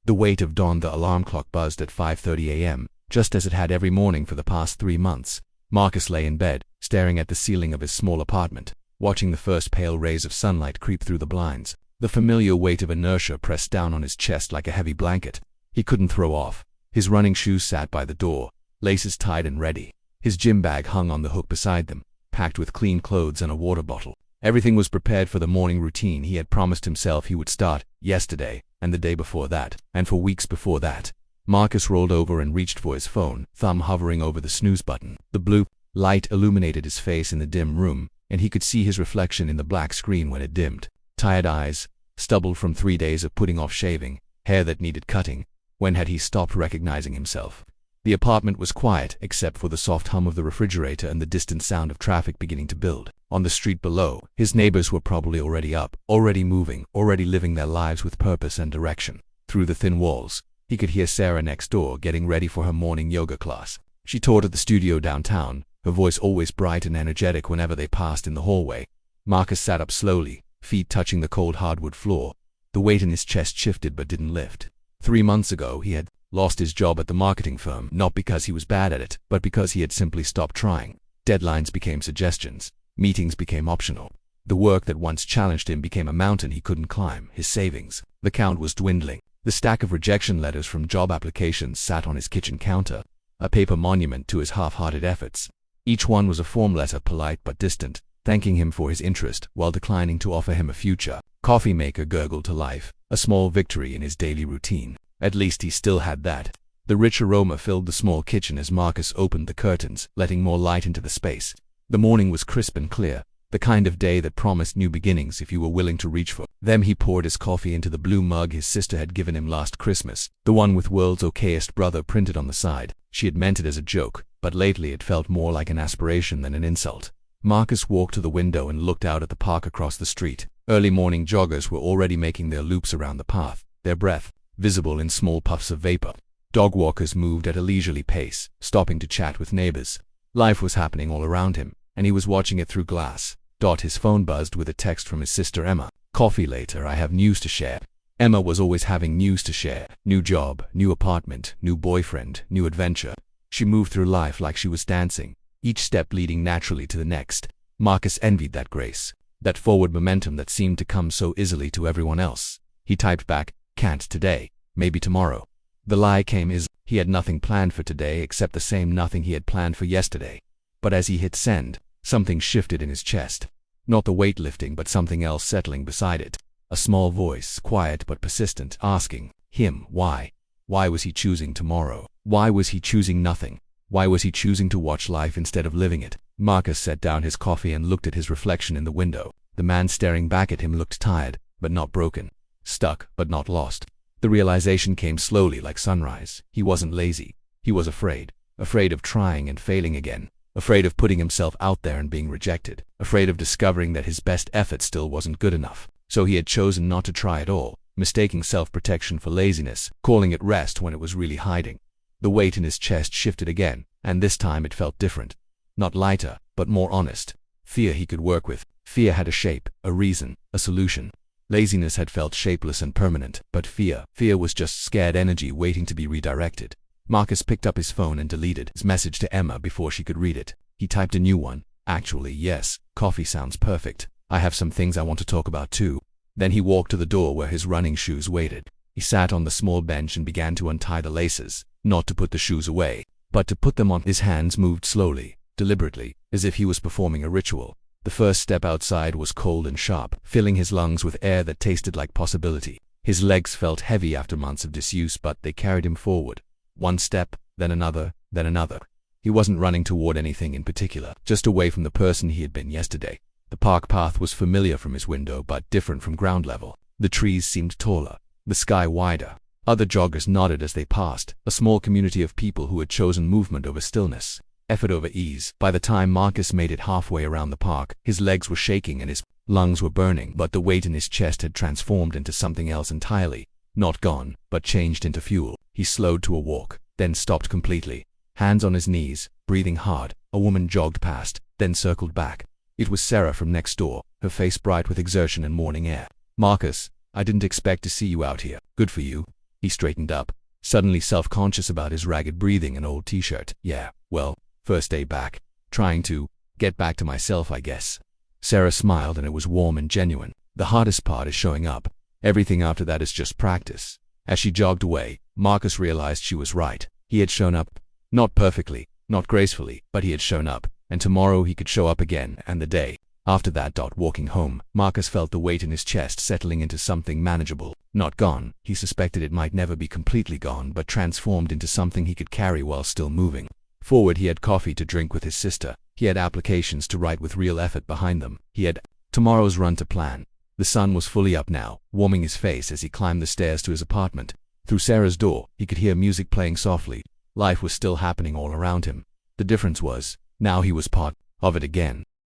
The weight of dawn. The alarm clock buzzed at 5:30 a.m., just as it had every morning for the past 3 months. Marcus lay in bed, staring at the ceiling of his small apartment, watching the first pale rays of sunlight creep through the blinds. The familiar weight of inertia pressed down on his chest like a heavy blanket. He couldn't throw off. His running shoes sat by the door, laces tied and ready. His gym bag hung on the hook beside them, packed with clean clothes and a water bottle. Everything was prepared for the morning routine he had promised himself he would start yesterday, and the day before that, and for weeks before that. Marcus rolled over and reached for his phone, thumb hovering over the snooze button. The blue light illuminated his face in the dim room, and he could see his reflection in the black screen when it dimmed. Tired eyes, stubbled from 3 days of putting off shaving, hair that needed cutting. When had he stopped recognizing himself? The apartment was quiet, except for the soft hum of the refrigerator and the distant sound of traffic beginning to build. On the street below, his neighbors were probably already up, already moving, already living their lives with purpose and direction. Through the thin walls, he could hear Sarah next door getting ready for her morning yoga class. She taught at the studio downtown, her voice always bright and energetic whenever they passed in the hallway. Marcus sat up slowly, feet touching the cold hardwood floor. The weight in his chest shifted but didn't lift. 3 months ago he had lost his job at the marketing firm, not because he was bad at it, but because he had simply stopped trying. Deadlines became suggestions. Meetings became optional. The work that once challenged him became a mountain he couldn't climb. His savings, the count was dwindling. The stack of rejection letters from job applications sat on his kitchen counter, a paper monument to his half-hearted efforts. Each one was a form letter, polite but distant, thanking him for his interest while declining to offer him a future. Coffee maker gurgled to life, a small victory in his daily routine. At least he still had that. The rich aroma filled the small kitchen as Marcus opened the curtains, letting more light into the space. The morning was crisp and clear, the kind of day that promised new beginnings if you were willing to reach for them. He poured his coffee into the blue mug his sister had given him last Christmas, the one with "World's Okayest Brother" printed on the side. She had meant it as a joke, but lately it felt more like an aspiration than an insult. Marcus walked to the window and looked out at the park across the street. Early morning joggers were already making their loops around the path, their breath visible in small puffs of vapor. Dog walkers moved at a leisurely pace, stopping to chat with neighbors. Life was happening all around him, and he was watching it through glass. His phone buzzed with a text from his sister Emma. "Coffee later, I have news to share." Emma was always having news to share. New job, new apartment, new boyfriend, new adventure. She moved through life like she was dancing, each step leading naturally to the next. Marcus envied that grace, that forward momentum that seemed to come so easily to everyone else. He typed back, "Can't today, maybe tomorrow." The lie came is he had nothing planned for today except the same nothing he had planned for yesterday. But as he hit send, something shifted in his chest. Not the weight lifting, but something else settling beside it. A small voice, quiet but persistent, asking him why. Why was he choosing tomorrow? Why was he choosing nothing? Why was he choosing to watch life instead of living it? Marcus set down his coffee and looked at his reflection in the window. The man staring back at him looked tired, but not broken. Stuck, but not lost. The realization came slowly like sunrise. He wasn't lazy. He was afraid. Afraid of trying and failing again. Afraid of putting himself out there and being rejected. Afraid of discovering that his best effort still wasn't good enough. So he had chosen not to try at all, mistaking self-protection for laziness, calling it rest when it was really hiding. The weight in his chest shifted again, and this time it felt different. Not lighter, but more honest. Fear he could work with. Fear had a shape, a reason, a solution. Laziness had felt shapeless and permanent, but fear was just scared energy waiting to be redirected. Marcus picked up his phone and deleted his message to Emma before she could read it. He typed a new one. "Actually, yes, coffee sounds perfect. I have some things I want to talk about too." Then he walked to the door where his running shoes waited. He sat on the small bench and began to untie the laces, not to put the shoes away, but to put them on. His hands moved slowly, deliberately, as if he was performing a ritual. The first step outside was cold and sharp, filling his lungs with air that tasted like possibility. His legs felt heavy after months of disuse, but they carried him forward. One step, then another, then another. He wasn't running toward anything in particular, just away from the person he had been yesterday. The park path was familiar from his window, but different from ground level. The trees seemed taller, the sky wider. Other joggers nodded as they passed, a small community of people who had chosen movement over stillness, effort over ease. By the time Marcus made it halfway around the park, his legs were shaking and his lungs were burning, but the weight in his chest had transformed into something else entirely. Not gone, but changed into fuel. He slowed to a walk, then stopped completely. Hands on his knees, breathing hard, a woman jogged past, then circled back. It was Sarah from next door, her face bright with exertion and morning air. "Marcus, I didn't expect to see you out here." "Good for you." He straightened up, suddenly self-conscious about his ragged breathing and old t-shirt. Yeah, well, first day back. Trying to get back to myself, I guess. Sarah smiled, and it was warm and genuine. The hardest part is showing up. Everything after that is just practice. As she jogged away, Marcus realized she was right. He had shown up. Not perfectly, not gracefully, but he had shown up, and tomorrow he could show up again, and the day after that. Walking home, Marcus felt the weight in his chest settling into something manageable. Not gone. He suspected it might never be completely gone, but transformed into something he could carry while still moving forward. He had coffee to drink with his sister. He had applications to write with real effort behind them. He had tomorrow's run to plan. The sun was fully up now, warming his face as he climbed the stairs to his apartment. Through Sarah's door, he could hear music playing softly. Life was still happening all around him. The difference was, now he was part of it again.